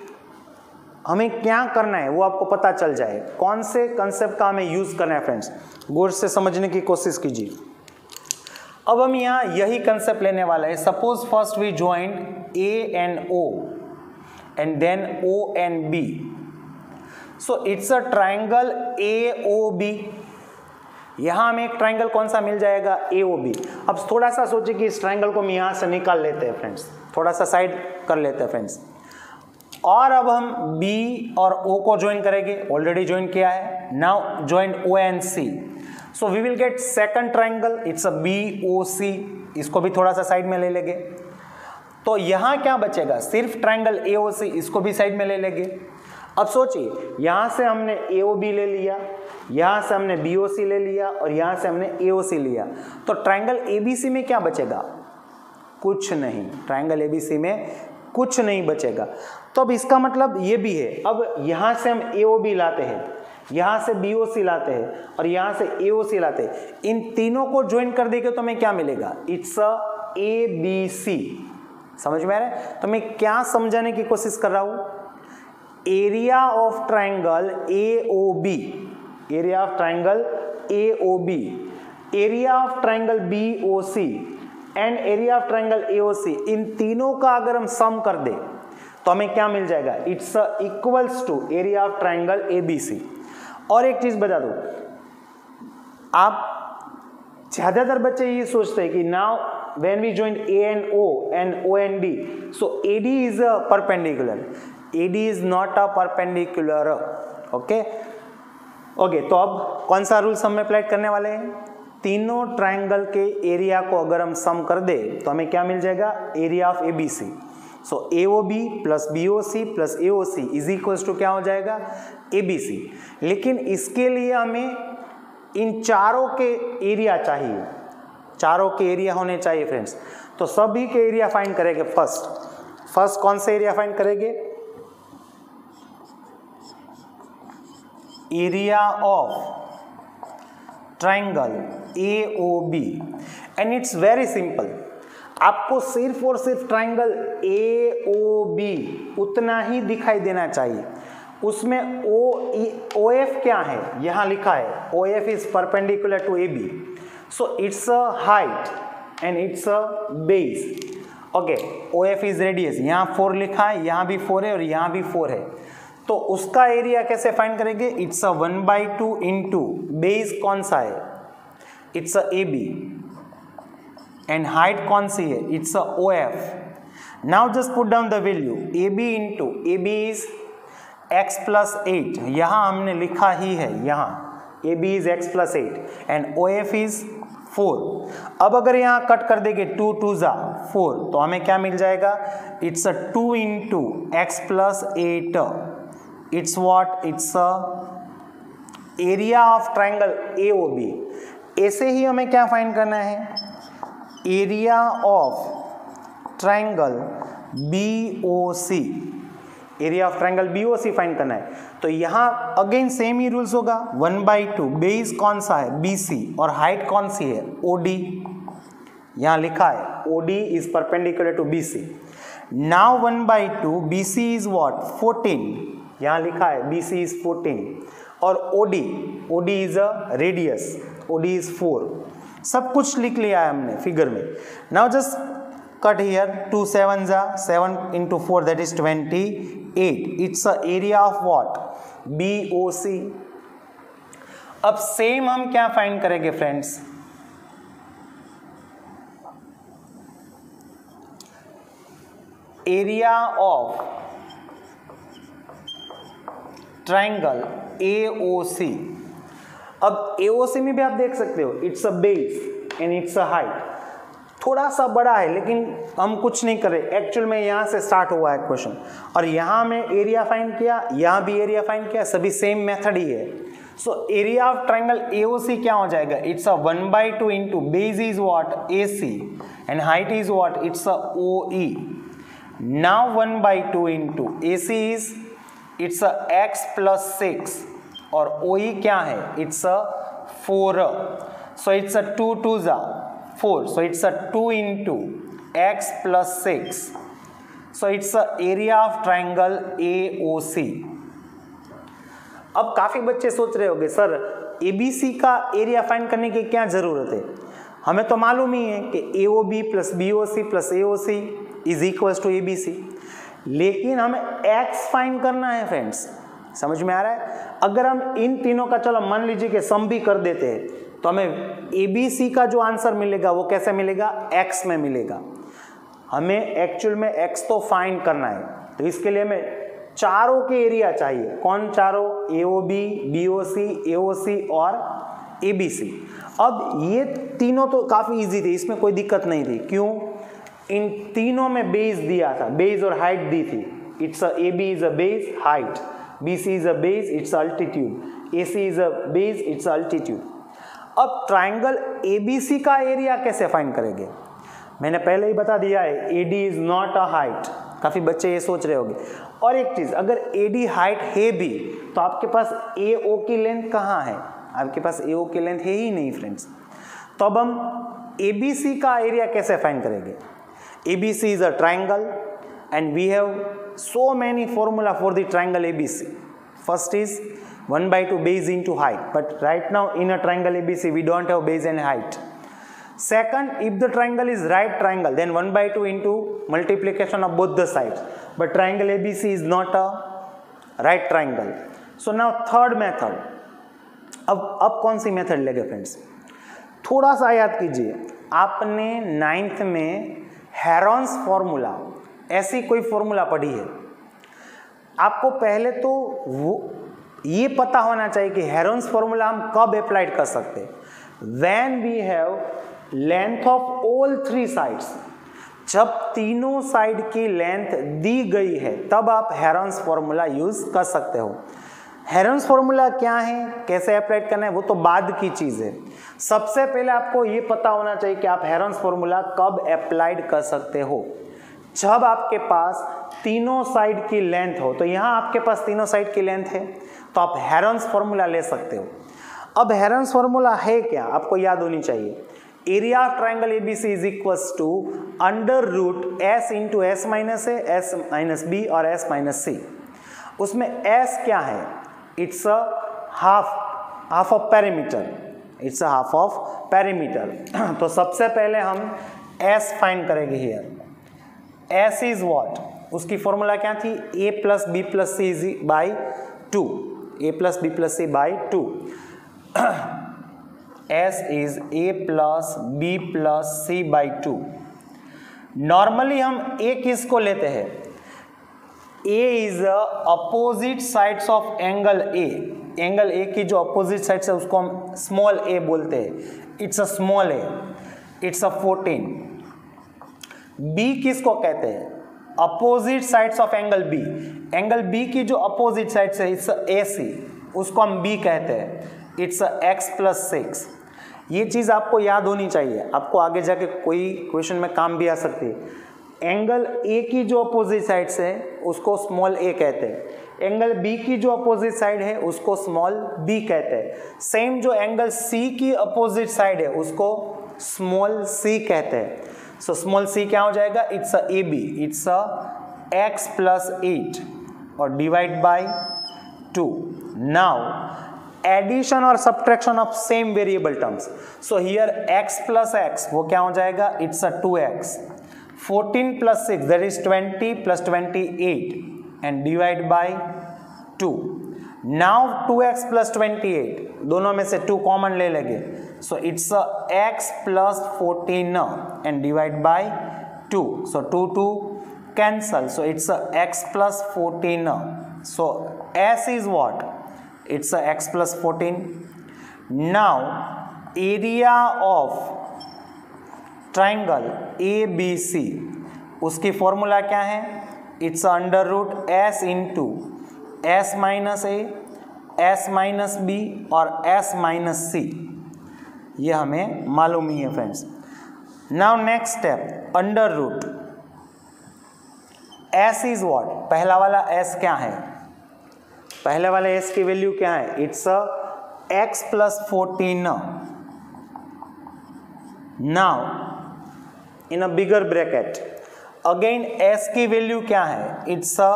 हमें क्या करना है वो आपको पता चल जाए. कौन से कंसेप्ट का हमें यूज़ करना है फ्रेंड्स, गौर से समझने की कोशिश कीजिए. अब हम यहाँ यही कंसेप्ट लेने वाला है. Suppose first we join A and O and then O and B. So it's a triangle AOB। यहां हमें एक ट्राइंगल कौन सा मिल जाएगा, AOB। अब थोड़ा सा सोचिए कि इस ट्राइंगल को हम यहां से निकाल लेते हैं फ्रेंड्स, थोड़ा सा साइड कर लेते हैं फ्रेंड्स, और अब हम B और O को ज्वाइन करेंगे, ऑलरेडी ज्वाइन किया है। Now join O and C, so we will get second triangle, it's a BOC। इसको भी थोड़ा सा साइड में ले लेंगे, तो यहां क्या बचेगा, सिर्फ ट्राइंगल AOC, इसको भी साइड में ले लेंगे। अब सोचिए, यहां से हमने AOB ले लिया, यहां से हमने BOC ले लिया और यहां से हमने AOC लिया, तो ट्राइंगल ABC में क्या बचेगा, कुछ नहीं, ट्राइंगल ABC में कुछ नहीं बचेगा। तो अब इसका मतलब ये भी है, अब यहां से हम AOB लाते हैं, यहां से BOC लाते हैं और यहां से AOC लाते हैं, इन तीनों को ज्वाइन कर देंगे तो हमें क्या मिलेगा, इट्स अ ABC। समझ में आ रहा है? तो मैं क्या समझाने की कोशिश कर रहा हूं, area of triangle AOB, area of triangle AOB, area of triangle BOC and area of triangle AOC, इन तीनों का अगर हम सम कर दे तो हमें क्या मिल जाएगा, it's equals to area of triangle ABC। और एक चीज बता दो, आप ज्यादातर बच्चे ये सोचते हैं कि now when we join A and O and O and D, so AD is a perpendicular, AD is not a perpendicular, okay? तो अब कौन सा रूल हम अप्लाई करने वाले हैं, तीनों ट्राइंगल के एरिया को अगर हम सम कर दे तो हमें क्या मिल जाएगा, area of ABC। So AOB plus BOC plus AOC is equals to क्या हो जाएगा, ABC। लेकिन इसके लिए हमें इन चारों के एरिया चाहिए, चारों के एरिया होने चाहिए फ्रेंड्स। तो सभी के एरिया फाइंड करेंगे। फर्स्ट कौन से एरिया फाइंड करेंगे, area of triangle AOB, and it's very simple. आपको सिर्फ और सिर्फ ट्राइंगल AOB उतना ही दिखाई देना चाहिए, उसमें OF क्या है, यहां लिखा है OF is perpendicular to AB, so it's a height and it's a base, okay? OF is radius, यहाँ 4 लिखा है, यहाँ भी 4 है और यहाँ भी 4 है, तो उसका एरिया कैसे फाइंड करेंगे, it's a 1/2 into बेस कौन सा है, it's a AB, and height कौन सी है, it's a OF। now just put down the value, AB is x plus 8, यहाँ हमने लिखा ही है, यहाँ AB is x plus 8 and OF is 4। अब अगर यहाँ कट कर देंगे 2 2 जा 4, तो हमें क्या मिल जाएगा, it's a 2 into x plus 8, it's what, it's a area of triangle AOB। ऐसे ही हमें क्या फाइंड करना है, area of triangle BOC, area of triangle BOC find करना है। तो यहाँ अगेन सेम ही रूल्स होगा, 1/2 बेस कौन सा है, BC, और हाइट कौन सी है, OD, यहाँ लिखा है OD is perpendicular to BC। Now 1/2 BC is what, 14, यहाँ लिखा है BC इज 14, और OD is a radius, OD is 4। सब कुछ लिख लिया है हमने फिगर में। नाउ जस्ट cut here, 2 7 जा 7 into 4 that is 28, it's a area of what, BOC। अब सेम हम क्या फाइंड करेंगे friends, area of triangle AOC। अब AOC में भी आप देख सकते हो, it's a base and it's a height, थोड़ा सा बड़ा है लेकिन हम कुछ नहीं कर रहे, एक्चुअल में यहाँ से स्टार्ट हुआ है क्वेश्चन, और यहाँ में एरिया फाइंड किया, यहाँ भी एरिया फाइंड किया, सभी सेम मेथड ही है। So area of triangle AOC क्या हो जाएगा, it's a 1/2 into base is what, AC, and height is what, it's a OE। Now 1/2 into AC is, it's a x plus 6, और OE क्या है, it's a 4, so it's अ 2 2 जा 4, so it's a 2 into x plus 6, so it's a area of triangle AOC। अब काफी बच्चे सोच रहे होंगे सर ABC का एरिया फाइंड करने की क्या जरूरत है, हमें तो मालूम ही है कि AOB plus BOC plus AOC is equal to ABC, लेकिन हमें x फाइंड करना है फ्रेंड्स। समझ में आ रहा है। अगर हम इन तीनों का चलो मान लीजिए कि सम भी कर देते हैं तो हमें ABC का जो आंसर मिलेगा वो कैसे मिलेगा, x में मिलेगा। हमें एक्चुअल में x तो फाइंड करना है, तो इसके लिए हमें चारों के एरिया चाहिए। कौन चारों, AOB, BOC, AOC और ABC। अब ये तीनों तो काफी इजी थे, इसमें कोई दिक्कत नहीं थी। क्यों, इन तीनों में बेस दिया था, बेस और हाइट दी थी। It's AB is a base, height, BC is a base, it's altitude, AC is a base, it's altitude. अब ट्राइंगल ABC का एरिया कैसे फाइंड करेंगे, मैंने पहले ही बता दिया है, AD is not a height. काफी बच्चे ये सोच रहे होंगे। और एक चीज, अगर AD हाइट है भी तो आपके पास AO की लेंथ कहाँ है, आपके पास AO की लेंथ है ही नहीं फ्रेंड्स। तो अब हम ABC का एरिया कैसे फाइंड करेंगे। ABC is a triangle and we have so many formula for the triangle ABC. First is 1/2 base into height, but right now in a triangle ABC we don't have base and height. Second, if the triangle is right triangle then 1/2 into multiplication of both the sides, but triangle ABC is not a right triangle. So now third method, अब कौन सी method लेंगे friends, थोड़ा सा याद कीजिए, आपने 9th में Heron's formula, ऐसी कोई फॉर्मूला पढ़ी है। आपको पहले तो वो ये पता होना चाहिए कि हेरॉन्स फॉर्मूला हम कब अप्लाइड कर सकते हैं, when we have length of all 3 sides. जब तीनों साइड की लेंथ दी गई है तब आप हेरॉन्स फॉर्मूला यूज कर सकते हो। हेरॉन्स फॉर्मूला क्या है, कैसे अप्लाइड करना है, वो तो बाद की चीज है। सबसे पहले आपको ये पता होना चाहिए कि आप हेरॉन्स फॉर्मूला कब अप्लाइड कर सकते हो, जब आपके पास तीनों साइड की लेंथ हो। तो यहाँ आपके पास तीनों साइड की लेंथ है तो आप हेरॉन्स फॉर्मूला ले सकते हो। अब हेरॉन्स फॉर्मूला है क्या, आपको याद होनी चाहिए। Area of triangle ABC is equals to under root S into S minus A, S minus B और S माइनस C। उसमें S क्या है, it's a half of perimeter, it's a half of perimeter. तो सबसे पहले हम S find करेंगे here. S is what, उसकी फॉर्मूला क्या थी, A plus B plus C by 2, A plus B plus C by 2। S is A plus B plus C by 2। Normally हम A किसको लेते हैं, A is opposite sides of angle A। Angle A की जो opposite sides है उसको हम small a बोलते हैं, it's a small a, it's a 14। B किसको कहते हैं, opposite sides of angle B। Angle B की जो अपोजिट साइड्स है इट्स AC, उसको हम B कहते हैं, इट्स x प्लस 6। ये चीज़ आपको याद होनी चाहिए, आपको आगे जाके कोई क्वेश्चन में काम भी आ सकती है। एंगल A की जो अपोजिट साइड है उसको स्मॉल a कहते हैं, एंगल B की जो अपोजिट साइड है उसको स्मॉल b कहते हैं। सेम जो एंगल C की अपोजिट साइड है उसको स्मॉल c कहते हैं। सो स्मॉल c क्या हो जाएगा, it's a AB, it's a x plus 8 और डिवाइड बाई 2। नाउ एडिशन और subtraction of same variable terms. So here x plus x वो क्या हो जाएगा, it's a 2x। 14 plus 6 that is 20 plus 28 and divide by 2. Now 2x plus 28, दोनों में से 2 common ले लेंगे, so it's a x plus 14 and divide by 2, so 2 cancel, so it's a x plus 14. So S is what, it's a x plus 14. Now area of triangle ABC, उसकी formula क्या है, it's under root S into S minus A, S minus B और S minus C। ये हमें मालूम ही है friends. Now next step, under root S is what, पहला वाला S क्या है, पहले वाले S की वैल्यू क्या है, it's a x plus 14। Now in a bigger bracket again S की वैल्यू क्या है, इट्स अ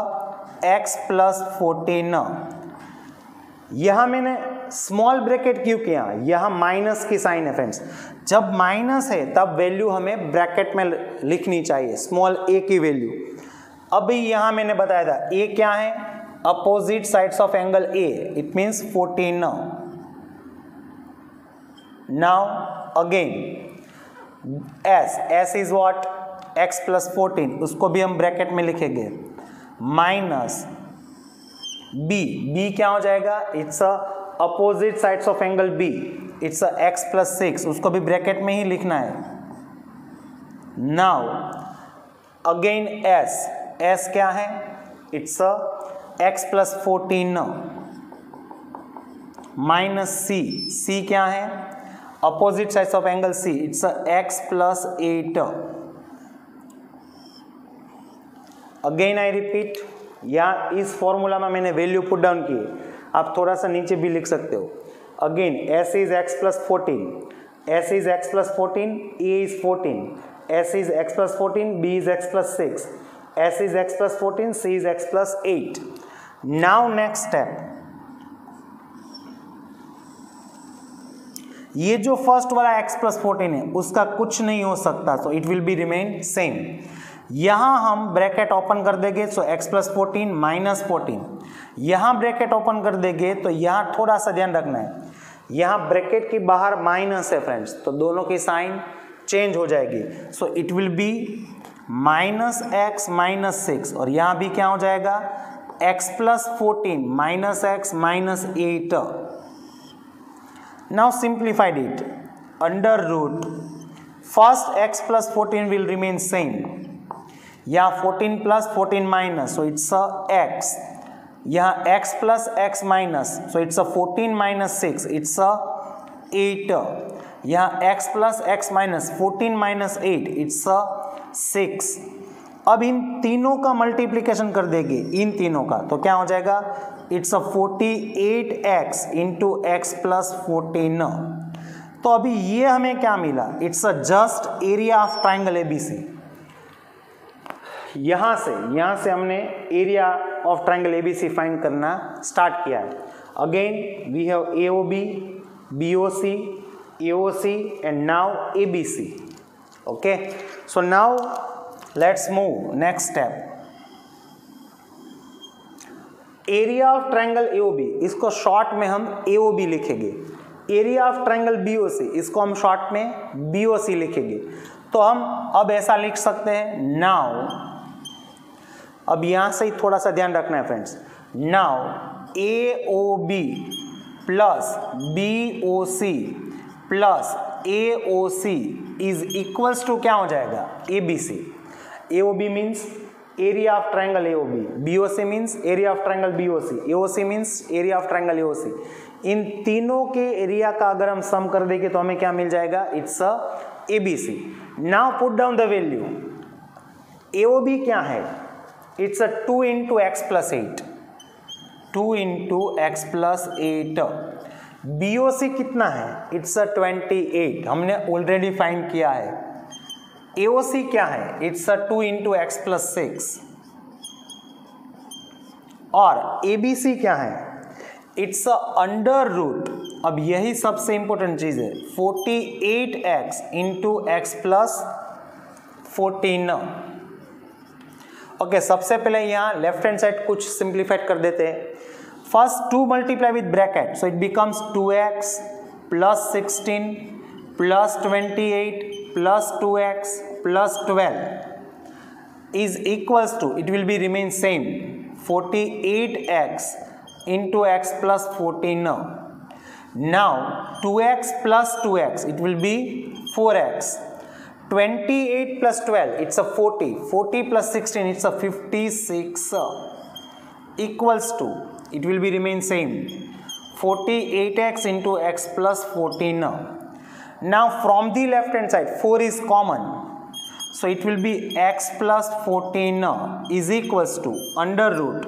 x प्लस 14। यहां मैंने स्मॉल ब्रैकेट क्यों किया, यहां माइनस की साइन है फ्रेंड्स। जब माइनस है तब वैल्यू हमें ब्रैकेट में लिखनी चाहिए, स्मॉल a की वैल्यू। अभी यहां मैंने बताया था a क्या है, opposite sides of angle A, it means 14. Now again S is what? x plus 14, उसको भी हम ब्रैकेट में लिखेंगे, माइनस b क्या हो जाएगा? It's opposite sides of angle B, it's x plus 6, उसको भी ब्रैकेट में ही लिखना है. नाउ अगेन S क्या है? It's x plus 14 minus C क्या है? Opposite sides of angle C, it's x plus 8. Again I repeat, या इस फॉर्मूला में मैंने वैल्यू पुट डाउन की, आप थोड़ा सा नीचे भी लिख सकते हो. Again S is x plus 14, S is x plus 14, A is 14, S is x plus 14, B is x plus 6, S is x plus 14, C is x plus 8. Now next step, ये जो फर्स्ट वाला x plus 14 है उसका कुछ नहीं हो सकता, so it will be remain same. यहां हम ब्रैकेट ओपन कर देंगे, सो x plus 14 माइनस 14. यहां ब्रैकेट ओपन कर देंगे तो यहां थोड़ा सा ध्यान रखना है, यहां ब्रैकेट के बाहर माइनस है फ्रेंड्स, तो दोनों की साइन चेंज हो जाएगी. सो it will be minus x minus 6, और यहां भी क्या हो जाएगा? x plus 14 minus x minus 8. Now simplified it, under root first x plus 14 will remain same, या 14 plus 14 minus, so it's x. यहाँ x plus x minus, so it's 14 minus 6, it's 8. यहाँ x plus x minus 14 minus 8, it's 6. अब इन तीनों का multiplication कर देंगे, इन तीनों का, तो क्या हो जाएगा? It's 48x into x plus 14. तो अभी ये हमें क्या मिला? It's just area of triangle ABC. यहाँ से हमने area of triangle ABC find करना स्टार्ट किया है. Again we have AOB, BOC, AOC and now ABC. Okay, so now let's move next step. Area of triangle AOB, इसको short में हम AOB लिखेंगे. एरिया ऑफ ट्राइंगल BOC, इसको हम short में BOC लिखेंगे. तो हम अब ऐसा लिख सकते हैं, नाउ, अब यहां से ही थोड़ा सा ध्यान रखना है friends. Now AOB plus BOC plus AOC is equals to क्या हो जाएगा? ABC. AOB means area of triangle AOB, BOC means area of triangle BOC, AOC means area of triangle AOC. इन तीनों के एरिया का अगर हम सम कर देंगे तो हमें क्या मिल जाएगा? It's ABC. Now put down the value. AOB क्या है? It's 2 into x plus 8, 2 into x plus 8. BOC कितना है? इट्स 28, हमने ऑलरेडी फाइंड किया है. AOC क्या है? It's 2 into x plus 6. और ABC क्या है? इट्स अंडर रूट, अब यही सबसे इंपॉर्टेंट चीज है, 48x into x plus 14. Okay, सबसे पहले यहाँ लेफ्ट हैंड साइड कुछ सिंप्लीफाइड कर देते हैं. First 2 multiply with bracket, so it becomes 2x plus 16 plus 28 plus 2x plus 12 is equals to, it will be remain same, 48x into x plus 14. Now 2x plus 2x, it will be 4x. 28 plus 12, it's a 40. 40 plus 16, it's a 56. Equals to, it will be remain same, 48x into x plus 14. Now from the left hand side, 4 is common. So it will be x plus 14 is equals to under root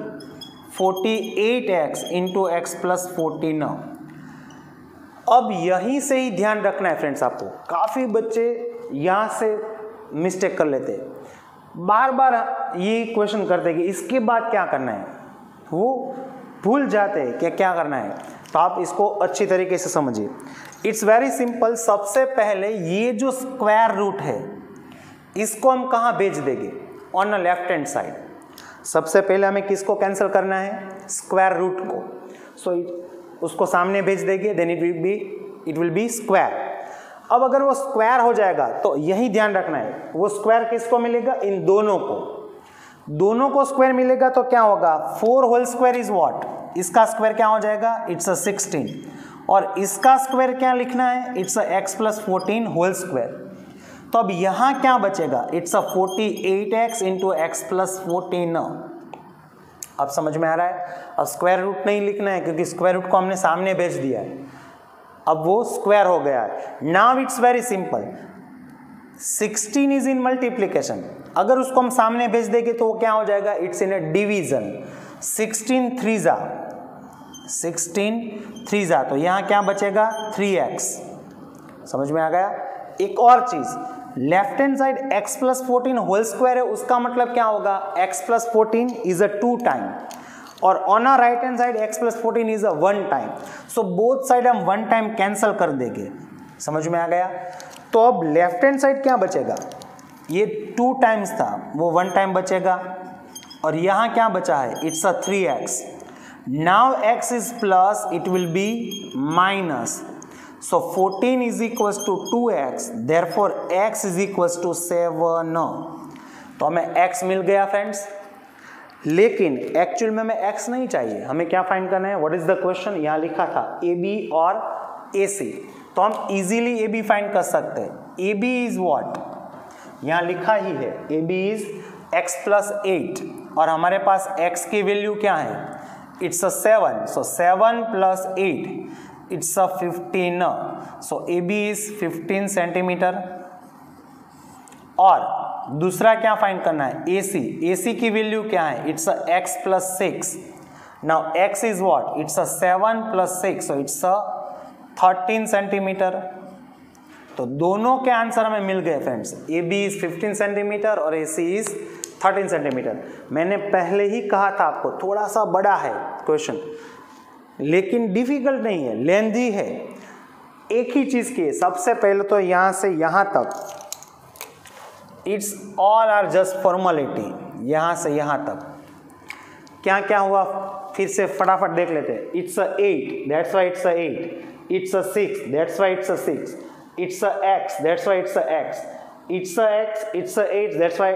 48x into x plus 14. अब यहीं से ही ध्यान रखना है friends आपको. काफ़ी बच्चे यहाँ से मिस्टेक कर लेते हैं, बार बार ये क्वेश्चन करते हैं कि इसके बाद क्या करना है, वो भूल जाते हैं कि क्या करना है. तो आप इसको अच्छी तरीके से समझिए. It's very simple. सबसे पहले ये जो स्क्वायर रूट है इसको हम कहाँ भेज देंगे? On the left hand side. सबसे पहले हमें किसको कैंसिल करना है, स्क्वायर रूट को। सो उसको सामने भेज देंगे, then it will be square. अब अगर वो स्क्वायर हो जाएगा तो यही ध्यान रखना है, वो स्क्वायर किसको मिलेगा, इन दोनों को स्क्वायर मिलेगा तो क्या होगा, 4 होल स्क्वायर इज व्हाट, इसका स्क्वायर क्या हो जाएगा, इट्स अ 16, और इसका स्क्वायर क्या लिखना है, it's a x + 14 whole square. तो अब यहाँ क्या बचेगा, it's a 48x into x + 14। अब समझ में आ रहा है, अब स्क्वायर रूट नहीं लिखना है क्योंकि स्क्वायर रूट को हमने सामने भेज दिया है, अब वो स्क्वायर हो गया है। Now it's very simple, 16 is in multiplication, अगर उसको हम सामने भेज देंगे तो वो क्या हो जाएगा, इट्स इन अ डिवीजन। 16 3 जा, तो यहाँ क्या बचेगा, 3x। समझ में आ गया। एक और चीज, left hand side x + 14 whole square है, उसका मतलब क्या होगा, x + 14 इज अ 2 टाइम, और on a right hand side x + 14 is a 1 time. So both side हम 1 टाइम कैंसिल कर देंगे। समझ में आ गया। तो अब लेफ्ट हैंड साइड क्या बचेगा, ये 2 टाइम्स था, वो 1 टाइम बचेगा, और यहाँ क्या बचा है, it's a 3x। Now x is plus, it will be minus, so 14 is equals to 2x, therefore x is equals to 7। तो हमें x मिल गया फ्रेंड्स, लेकिन एक्चुअल में हमें x नहीं चाहिए, हमें क्या फाइंड करना है, व्हाट इज द क्वेश्चन, यहाँ लिखा था AB और AC, तो हम इजीली AB फाइंड कर सकते हैं। AB इज व्हाट, यहाँ लिखा ही है, AB इज x + 8, और हमारे पास x की वैल्यू क्या है, it's a 7, so 7 + 8 it's a 15, so AB is 15 centimetre. और दूसरा क्या फाइंड करना है, AC की वैल्यू क्या है, it's a x + 6, now x is what, it's a 7 + 6, so it's a 13 centimetre. तो दोनों के आंसर हमें मिल गए फ्रेंड्स, AB इज 15 सेंटीमीटर और AC इज 13 सेंटीमीटर। मैंने पहले ही कहा था आपको, थोड़ा सा बड़ा है क्वेश्चन, लेकिन डिफिकल्ट नहीं है, लेंथी है। एक ही चीज की, सबसे पहले तो यहां से यहां तक it's all are just formality, यहां से यहां तक क्या क्या हुआ, फिर से फटाफट देख लेते हैं। It's a 8, that's why it's a 8, it's a 6, that's why it's a 6, it's a x, that's why it's a x, it's a x, it's a 8, that's why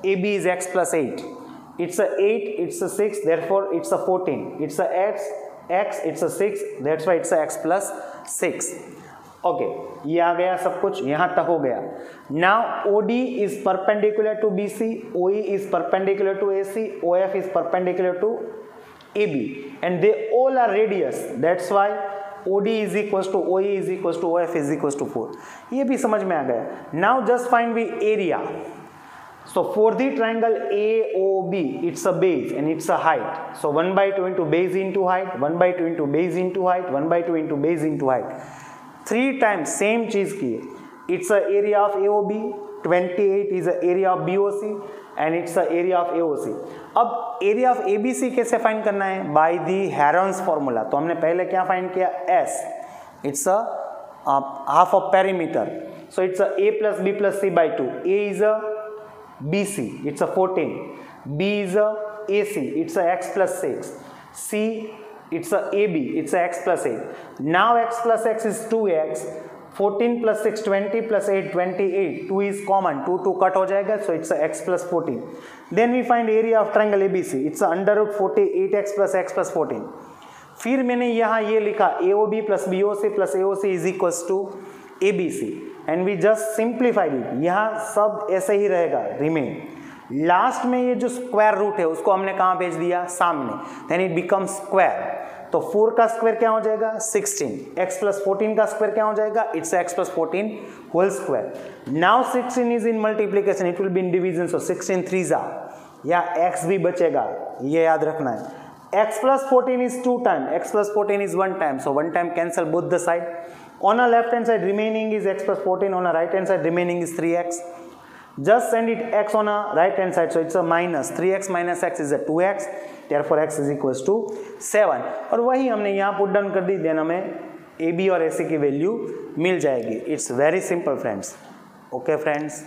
AB is x + 8, it's a 8, it's a 6, therefore it's a 14, it's a x, it's a 6, that's why it's a x + 6। Okay, ये आ गया सब कुछ, यहाँ तक हो गया। Now OD is perpendicular to BC, OE is perpendicular to AC, OF is perpendicular to AB, and they all are radius, that's why OD is equals to OE is equals to OF is equals to 4। ये भी समझ में आ गया। Now just find we area. So for the triangle AOB, it's a base and it's a height, so 1/2 into base into height, 1/2 into base into height, 1/2 into base into height, 3 times same चीज की। It's a area of AOB, 28 is a area of BOC and it's a area of AOC। अब area of ABC कैसे find करना है, by the Heron's formula. तो हमने पहले क्या फाइंड किया, S, it's a half of perimeter, so it's a A + B + C/2, A is a BC, it's a 14, B is a AC, it's a x + 6, C it's a AB, it's a x + 8. Now x + x is 2x, 14 + 6 20 + 8 28, 2 is common, 2 cut हो जाएगा, so it's a x + 14. Then we find area of triangle ABC, it's a √48x + x + 14. फिर मैंने यहाँ ये लिखा AOB + BOC + AOC is equals to ABC, and we just simplified it. यहाँ सब ऐसे ही रहेगा, रिमेन। लास्ट में ये जो स्क्वायर रूट है उसको हमने कहाँ भेज दिया, सामने, देन इट बिकम स्क्वायर। तो 4 का स्क्वायर क्या हो जाएगा, 16, x + 14 का स्क्वायर क्या हो जाएगा, it's x + 14 whole square. Now 16 is in multiplication, it will be in division, so 16 3 जा, या x भी बचेगा, ये याद रखना है। x + 14 is 2 times, x + 14 is 1 time, so 1 time cancel both the side. On a left hand side remaining is x + 14, on a right hand side remaining is 3x. Just send it x on a right hand side, so it's a minus 3x minus x is a 2x, therefore x is equals to 7। और वही हमने यहाँ put down कर दी, then हमें AB और AC की value मिल जाएगी। It's very simple friends. Okay friends.